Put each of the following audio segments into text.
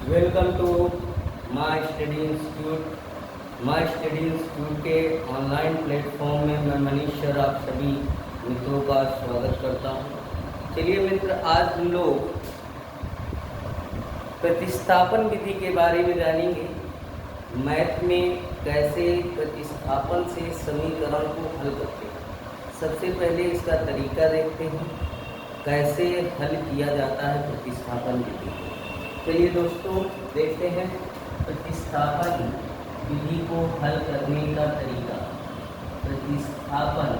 Welcome to My Study Institute. My Study Institute के online platform में मैं Manish sir आप सभी मित्रों का स्वागत करता हूं। चलिए मित्र, आज हम लोग प्रतिस्थापन विधि के बारे में जानेंगे। मैथ में कैसे प्रतिस्थापन से समीकरण को हल करते हैं। सबसे पहले इसका तरीका देखते हैं, कैसे हल किया जाता है प्रतिस्थापन विधि को। चलिए दोस्तों, देखते हैं प्रतिस्थापन विधि को हल करने का तरीका। प्रतिस्थापन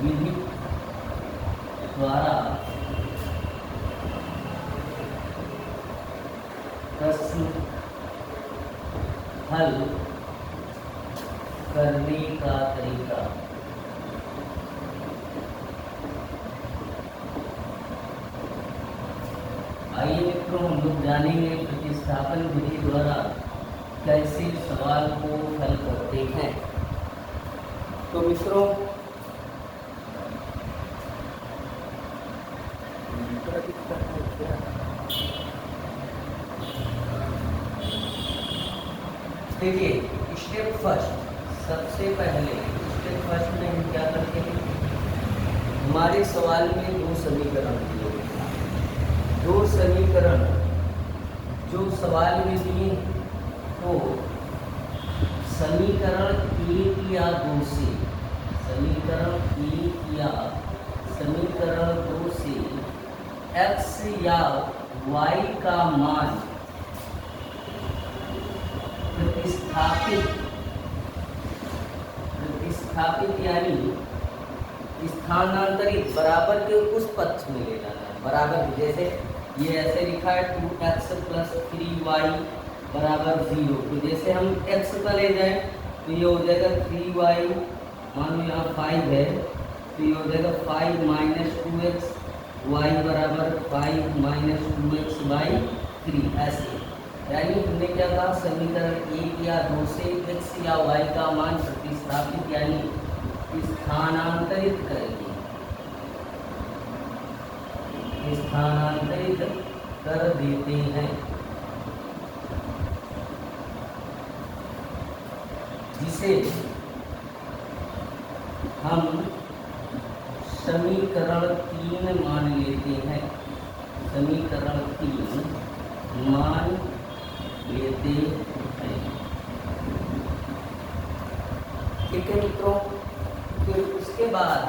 विधि द्वारा प्रश्न हल करने का तरीका। आइए मित्रों, हम लोग जानेंगे प्रतिस्थापन विधि द्वारा कैसे सवाल को हल करते हैं। तो मित्रों, देखिए स्टेप फर्स्ट, सबसे पहले स्टेप फर्स्ट में हम क्या करते हैं, हमारे सवाल में दो समीकरण दिए हैं। दो समीकरण जो सवाल में दिए, तो समीकरण एक या दो से, समीकरण एक या समीकरण दो से x या y का मान प्रतिस्थापित यानी स्थानांतरित बराबर के उस पक्ष में ले जाना है। बराबर जैसे ये ऐसे लिखा है 2x + 3y = 0। तो जैसे हम x का ले जाए तो ये हो जाएगा 3y, मान लो यहाँ 5 है तो ये हो जाएगा 5 - 2x, y = 5 - 2x/3। ऐसे यानी हमने क्या कहा, समीकरण एक या दो से x या y का मान प्रतिस्थापित यानी स्थानांतरित करेंगे, स्थानांतरित कर देते हैं, जिसे हम समीकरण 3 मान लेते हैं। समीकरण 3 मान लेते हैं। ठीक है मित्रों, फिर उसके बाद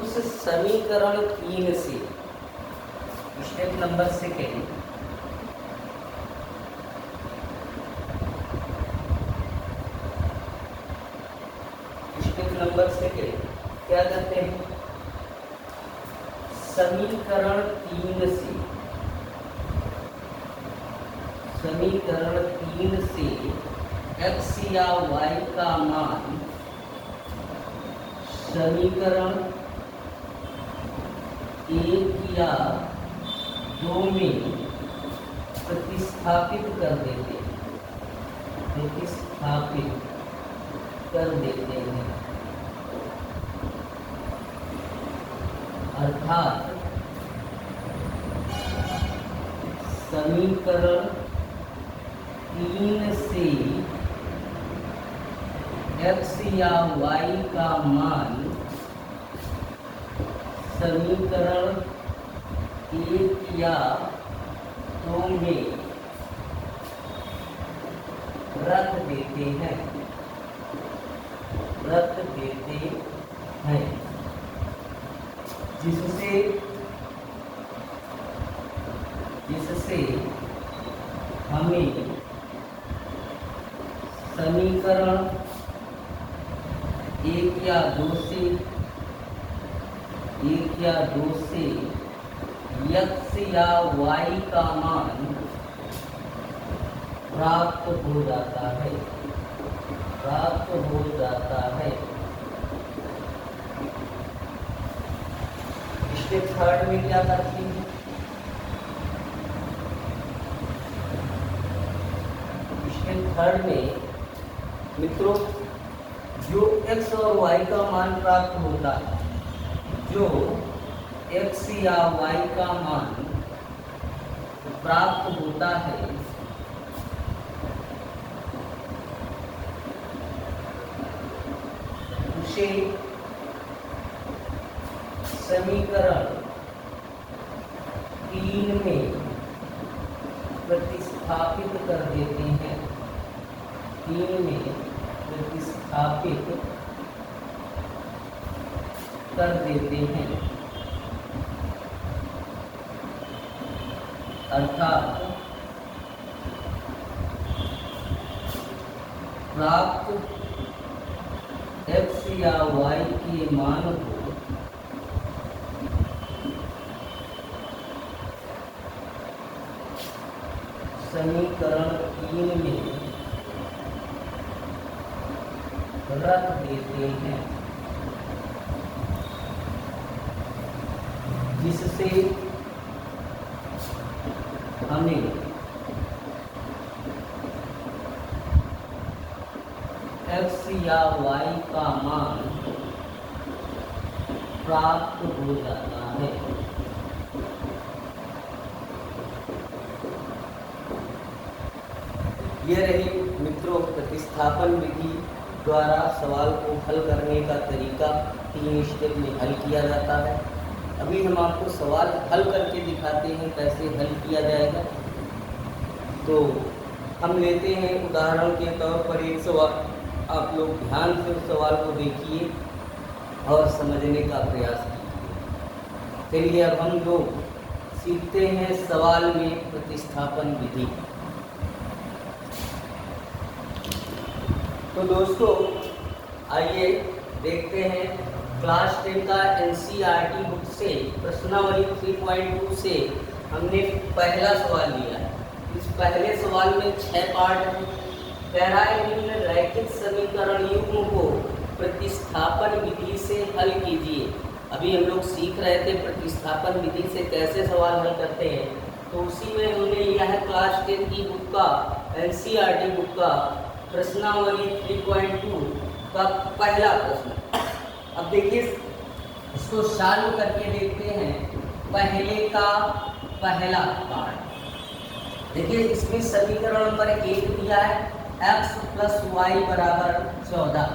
उस समीकरण 3 से step number second, step number second क्या करते हैं, समीकरण 3 से, समीकरण 3 से x या y का मान समीकरण एक या दो में प्रतिस्थापित कर देते हैं, प्रतिस्थापित कर देते हैं। अर्थात समीकरण 3 से x या y का मान समीकरण एक या दो में रख देते हैं, रख देते हैं, जिससे हमें समीकरण एक या दो से x या y का मान प्राप्त हो जाता है, प्राप्त हो जाता है। स्टेप थर्ड में क्या करते हैं, स्टेप थर्ड में मित्रों जो x और y का मान प्राप्त होता है, जो x या y का मान प्राप्त होता है उसे समीकरण 3 में प्रतिस्थापित कर देते हैं। 3 में प्रतिस्थापित कर देते हैं, अर्थात प्राप्त x या y के मान को समीकरण 3 में रख देते हैं, जिससे हमें x या y का मान प्राप्त हो जाता है। ये रही मित्रों प्रतिस्थापन विधि द्वारा सवाल को हल करने का तरीका। 3 स्टेप में हल किया जाता है। अभी हम आपको सवाल हल करके दिखाते हैं कैसे हल किया जाएगा। तो हम लेते हैं उदाहरण के तौर पर एक सवाल। आप लोग ध्यान से उस सवाल को देखिए और समझने का प्रयास कीजिए। चलिए अब हम लोग सीखते हैं सवाल में प्रतिस्थापन विधि। तो दोस्तों आइए देखते हैं क्लास 10 का NCERT बुक से प्रश्नावली 3.2 से हमने पहला सवाल लिया है। इस पहले सवाल में 6 पार्ट हैं। कह रहा है निम्न रैखिक समीकरण युग्म को प्रतिस्थापन विधि से हल कीजिए। अभी हम लोग सीख रहे थे प्रतिस्थापन विधि से कैसे सवाल हल करते हैं, तो उसी में हमने लिया है क्लास 10 की बुक का NCERT बुक का प्रश्नावली 3.2 का पहला प्रश्न। अब देखिए इसको सॉल्व करके देखते हैं। पहले का पहला पार्ट देखिए, इसमें समीकरण नंबर 1 दिया है x + y = 14।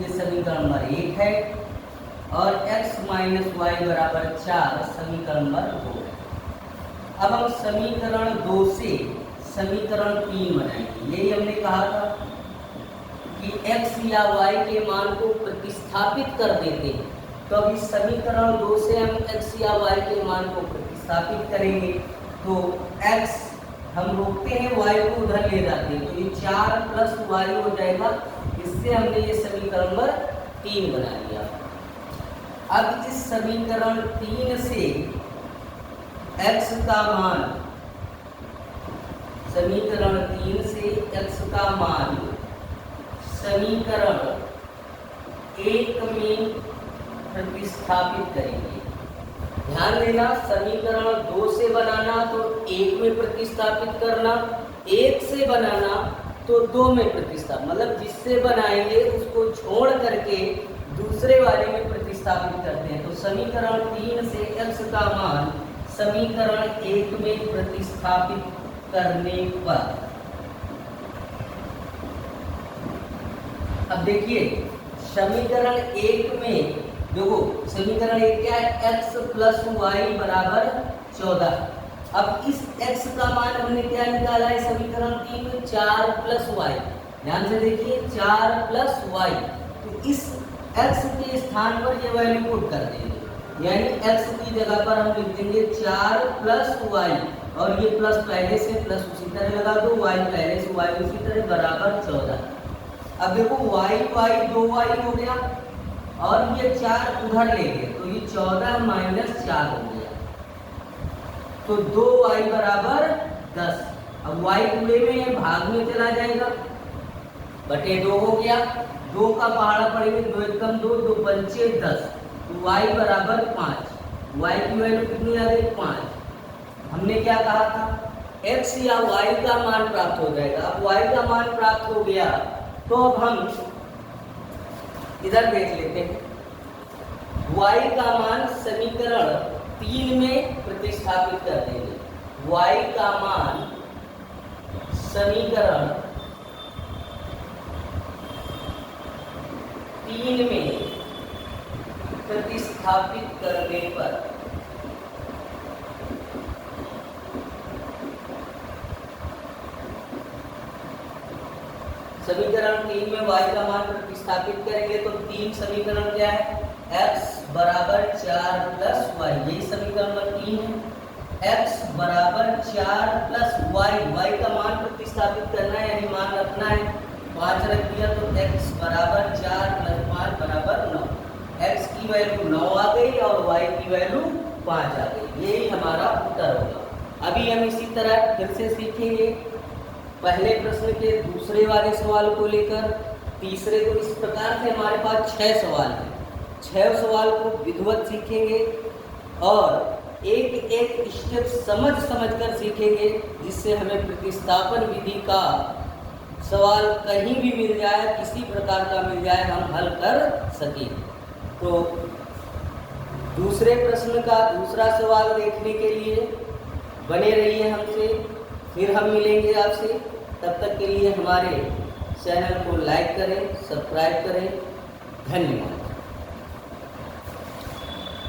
ये समीकरण नंबर 1 है और x - y = 4 समीकरण नंबर 2 है। अब हम समीकरण 2 से समीकरण 3 बनाएंगे। यही हमने कहा था कि x या y के मान को प्रतिस्थापित कर देते हैं। तो अब इस समीकरण 2 से हम x या y के मान को प्रतिस्थापित करेंगे। तो x हम रोकते हैं, y को उधर ले जाते हैं, तो ये 4 + y हो जाएगा। इससे हमने ये समीकरण नंबर 3 बना लिया। अब इस समीकरण 3 से x का मान, समीकरण 3 से x का मान समीकरण 1 में प्रतिस्थापित करेंगे। ध्यान देना, समीकरण 2 से बनाना तो 1 में प्रतिस्थापित करना, 1 से बनाना तो 2 में प्रतिस्थापित, मतलब जिससे बनाएंगे उसको छोड़ करके दूसरे वाले में प्रतिस्थापित करते हैं। तो समीकरण 3 से x का मान समीकरण 1 में प्रतिस्थापित करने पर, अब देखिए समीकरण 1 में देखो, समीकरण 1 क्या है, x + y = 14। अब इस x का मान हमने क्या निकाला है समीकरण 3 में, 4 + y। ध्यान से देखिए 4 + y, तो इस x के स्थान पर ये वैल्यू पुट कर देंगे, यानी x की जगह पर हम लिख देंगे 4 + y, और ये प्लस पहले से प्लस उसी तरह लगा दो, y पहले से y उसी तरह बराबर 14। अब देखो y 2y हो गया और ये 4 उधर ले गए, तो ये 14 - 4 हो गया, तो 2y = 10। अब y पूरे में है, भाग में चला जाएगा, बटे 2 हो गया। 2 का पहाड़ा पड़ेंगे, 2 × 2 = 2 × 5 = 10, तो y = 5। y की वैल्यू कितनी आ गई, 5। हमने क्या कहा था, x या y का मान प्राप्त हो जाएगा। अब y का मान प्राप्त हो गया, तो अब हम इधर देख लेते हैं। y का मान समीकरण 3 में प्रतिस्थापित कर देंगे। y का मान समीकरण 3 में प्रतिस्थापित करने पर समीकरण 3 में y का मान प्रतिस्थापित करेंगे तो 3 समीकरण क्या है, x बराबर 4 प्लस y, यही समीकरण नंबर 3 है। x बराबर 4 प्लस y का मान प्रतिस्थापित करना है यानी मान रखना है, 5 रख दिया तो x बराबर 4 प्लस 5 बराबर 9, x की वैल्यू 9 आ गई और y की वैल्यू 5 आ गई, यही हमारा उत्तर होगा। अभी हम इसी तरह फिर से सीखेंगे पहले प्रश्न के दूसरे वाले सवाल को लेकर तीसरे को। इस प्रकार से हमारे पास 6 सवाल हैं, 6 सवाल को विधिवत सीखेंगे और एक एक स्टेप समझ कर सीखेंगे, जिससे हमें प्रतिस्थापन विधि का सवाल कहीं भी मिल जाए, किसी प्रकार का मिल जाए, हम हल कर सकें। तो दूसरे प्रश्न का दूसरा सवाल देखने के लिए बने रहिए हमसे, फिर हम मिलेंगे आपसे। तब तक के लिए हमारे चैनल को लाइक करें, सब्सक्राइब करें। धन्यवाद।